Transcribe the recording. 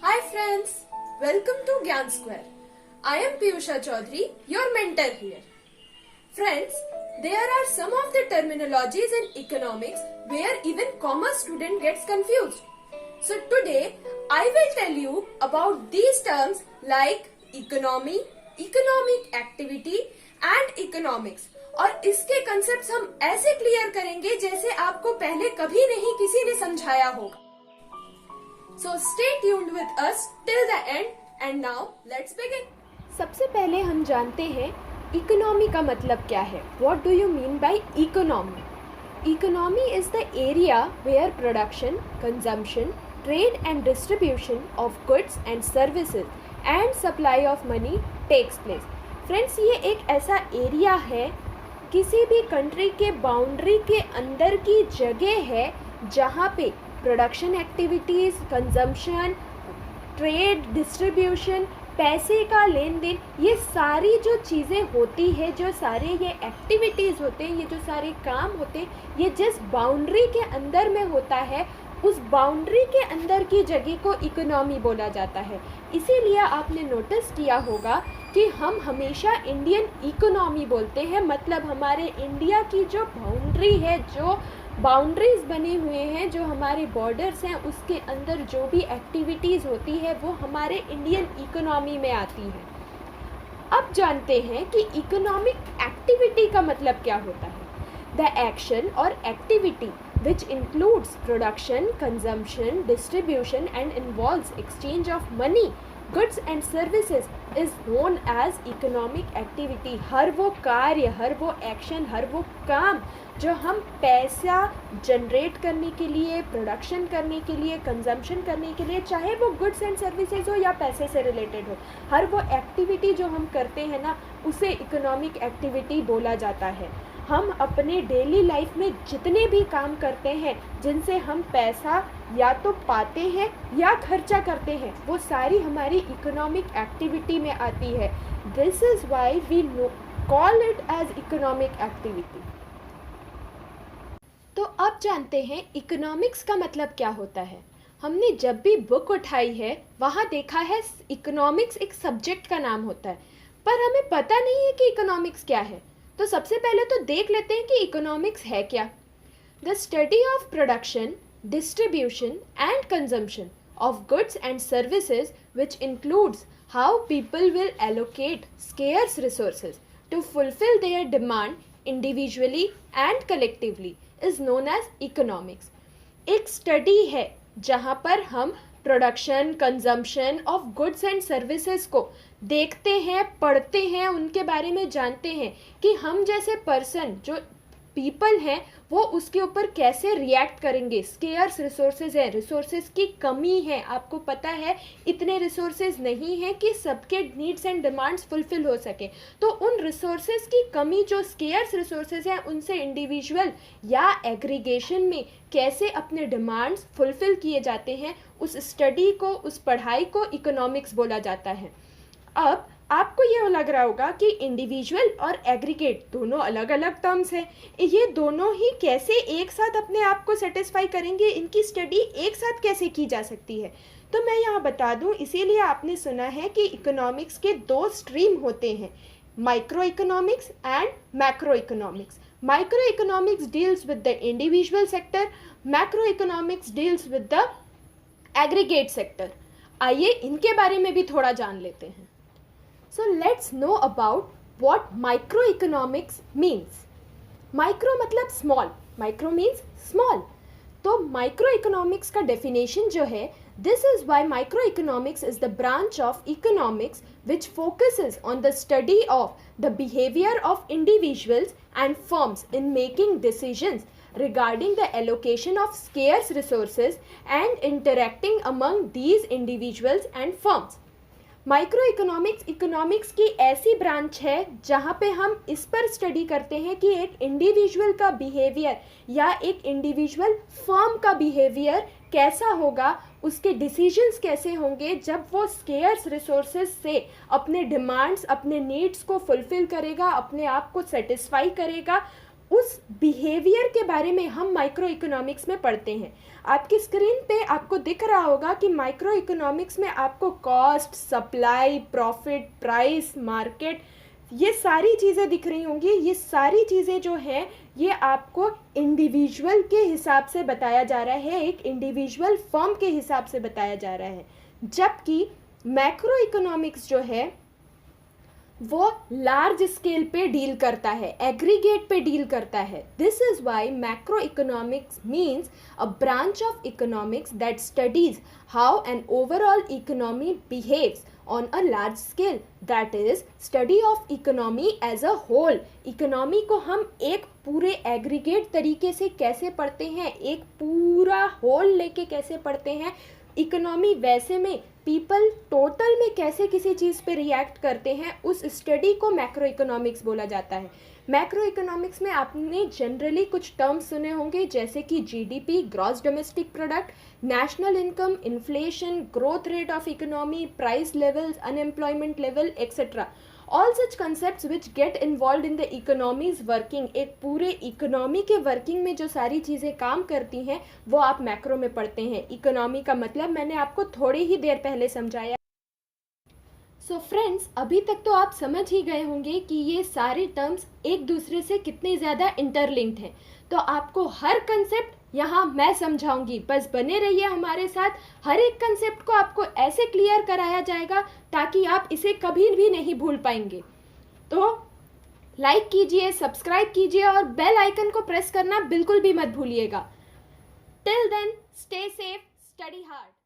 Hi friends, welcome to Gyan Square. I am Piyusha Chaudhary, your mentor here. Friends, there are some of the terminologies in economics where even commerce student gets confused. So today I will tell you about these terms like economy, economic activity and economics. और इसके concepts हम ऐसे clear करेंगे जैसे आपको पहले कभी नहीं किसी ने समझाया होगा. So stay tuned with us till the end and now let's begin. सबसे पहले हम जानते हैं इकोनॉमी का मतलब क्या है. What do you mean by economy? Economy is the area where production, consumption, trade and distribution of goods and services and supply of money takes place. Friends, ये एक ऐसा एरिया है, किसी भी कंट्री के बाउंड्री के अंदर की जगह है जहाँ पे production activities, consumption, trade, distribution, पैसे का लेन देन, ये सारी जो चीज़ें होती है, जो सारे ये एक्टिविटीज़ होते हैं, ये जो सारे काम होते हैं, ये जिस बाउंड्री के अंदर में होता है, उस बाउंड्री के अंदर की जगह को इकोनॉमी बोला जाता है. इसीलिए आपने नोटिस किया होगा कि हम हमेशा इंडियन इकोनॉमी बोलते हैं. मतलब हमारे इंडिया की जो बाउंड्री है, जो बाउंड्रीज बने हुए हैं, जो हमारे बॉर्डर्स हैं, उसके अंदर जो भी एक्टिविटीज़ होती है वो हमारे इंडियन इकोनॉमी में आती है. अब जानते हैं कि इकोनॉमिक एक्टिविटी का मतलब क्या होता है. द एक्शन और activity which includes production, consumption, distribution and involves exchange of money, goods and services is known as economic activity. हर वो कार्य, हर वो एक्शन, हर वो काम जो हम पैसा जनरेट करने के लिए, प्रोडक्शन करने के लिए, कंजम्पशन करने के लिए, चाहे वो गुड्स एंड सर्विसेज हो या पैसे से रिलेटेड हो, हर वो एक्टिविटी जो हम करते हैं ना, उसे इकोनॉमिक एक्टिविटी बोला जाता है. हम अपने डेली लाइफ में जितने भी काम करते हैं जिनसे हम पैसा या तो पाते हैं या खर्चा करते हैं, वो सारी हमारी इकोनॉमिक एक्टिविटी में आती है. This is why we call it as economic activity. तो अब जानते हैं इकोनॉमिक्स का मतलब क्या होता है. हमने जब भी बुक उठाई है वहाँ देखा है इकोनॉमिक्स एक सब्जेक्ट का नाम होता है, पर हमें पता नहीं है कि इकोनॉमिक्स क्या है. तो सबसे पहले तो देख लेते हैं कि इकोनॉमिक्स है क्या. The study of production, distribution and consumption of goods and services which includes how people will allocate scarce resources to fulfil their demand individually and collectively is known as economics. एक study है जहाँ पर हम production, consumption of goods and services को देखते हैं, पढ़ते हैं, उनके बारे में जानते हैं कि हम जैसे पर्सन, जो पीपल हैं, वो उसके ऊपर कैसे रिएक्ट करेंगे. स्केयर्स रिसोर्सेज है, रिसोर्सेज की कमी है. आपको पता है इतने रिसोर्सेज नहीं हैं कि सबके नीड्स एंड डिमांड्स फुलफिल हो सके. तो उन रिसोर्सेज की कमी, जो स्केयर्स रिसोर्सेज हैं, उनसे इंडिविजुअल या एग्रीगेशन में कैसे अपने डिमांड्स फुलफिल किए जाते हैं, उस स्टडी को, उस पढ़ाई को इकोनॉमिक्स बोला जाता है. अब आपको ये लग रहा होगा कि इंडिविजुअल और एग्रीगेट दोनों अलग अलग टर्म्स हैं. ये दोनों ही कैसे एक साथ अपने आप को सेटिस्फाई करेंगे, इनकी स्टडी एक साथ कैसे की जा सकती है. तो मैं यहाँ बता दूँ, इसीलिए आपने सुना है कि इकोनॉमिक्स के दो स्ट्रीम होते हैं, micro economics and macro economics. Micro economics deals with the individual sector, macro economics deals with the aggregate sector. आइए इनके बारे में भी थोड़ा जान लेते हैं. So let's know about what microeconomics means. Micro मतलब small, micro means small. तो microeconomics का definition जो है, this is why microeconomics is the branch of economics which focuses on the study of the behavior of individuals and firms in making decisions regarding the allocation of scarce resources and interacting among these individuals and firms. Micro economics economics की ऐसी branch है जहाँ पे हम इस पर study करते हैं कि एक इंडिविजुअल का बिहेवियर या एक इंडिविजुअल फर्म का बिहेवियर कैसा होगा, उसके डिसीजंस कैसे होंगे जब वो स्केयर्स रिसोर्सेज से अपने डिमांड्स, अपने नीड्स को फुलफिल करेगा, अपने आप को सेटिस्फाई करेगा. उस बिहेवियर के बारे में हम माइक्रो इकोनॉमिक्स में पढ़ते हैं। आपकी स्क्रीन पे आपको दिख रहा होगा कि माइक्रो इकोनॉमिक्स में आपको cost, supply, profit, price, market, ये सारी चीज़ें दिख रही होंगी। ये सारी चीज़ें जो हैं ये आपको इंडिविजुअल के हिसाब से बताया जा रहा है, एक इंडिविजुअल फर्म के हिसाब से बताया जा रहा है, जबकि मैक्रो इकोनॉमिक्स जो है वो लार्ज स्केल पे डील करता है, एग्रीगेट पे डील करता है। This is why macro economics means a branch of economics that studies how an overall economy behaves on a large scale, that is study of economy as a whole। Economy को हम एक पूरे aggregate तरीके से कैसे पढ़ते हैं, एक पूरा होल लेके कैसे पढ़ते हैं, इकोनॉमी वैसे में पीपल टोटल में कैसे किसी चीज़ पे रिएक्ट करते हैं, उस स्टडी को मैक्रो इकोनॉमिक्स बोला जाता है। मैक्रो इकोनॉमिक्स में आपने जनरली कुछ टर्म्स सुने होंगे जैसे कि GDP, gross domestic product, national income, inflation, growth rate of economy, price levels, unemployment level etcetera. All such concepts which get involve in the economies working, एक पूरे इकोनॉमी के वर्किंग में जो सारी चीज़ें काम करती हैं वो आप मैक्रो में पढ़ते हैं। इकोनॉमी का मतलब मैंने आपको थोड़ी ही देर पहले समझाया। सो फ्रेंड्स, अभी तक तो आप समझ ही गए होंगे कि ये सारे टर्म्स एक दूसरे से कितने ज़्यादा इंटरलिंक्ड हैं। तो आपको हर कंसेप्ट यहाँ मैं समझाऊंगी, बस बने रहिए हमारे साथ। हर एक कंसेप्ट को आपको ऐसे क्लियर कराया जाएगा ताकि आप इसे कभी भी नहीं भूल पाएंगे। तो लाइक कीजिए, सब्सक्राइब कीजिए और बेल आइकन को प्रेस करना बिल्कुल भी मत भूलिएगा। Till then, stay safe, study hard.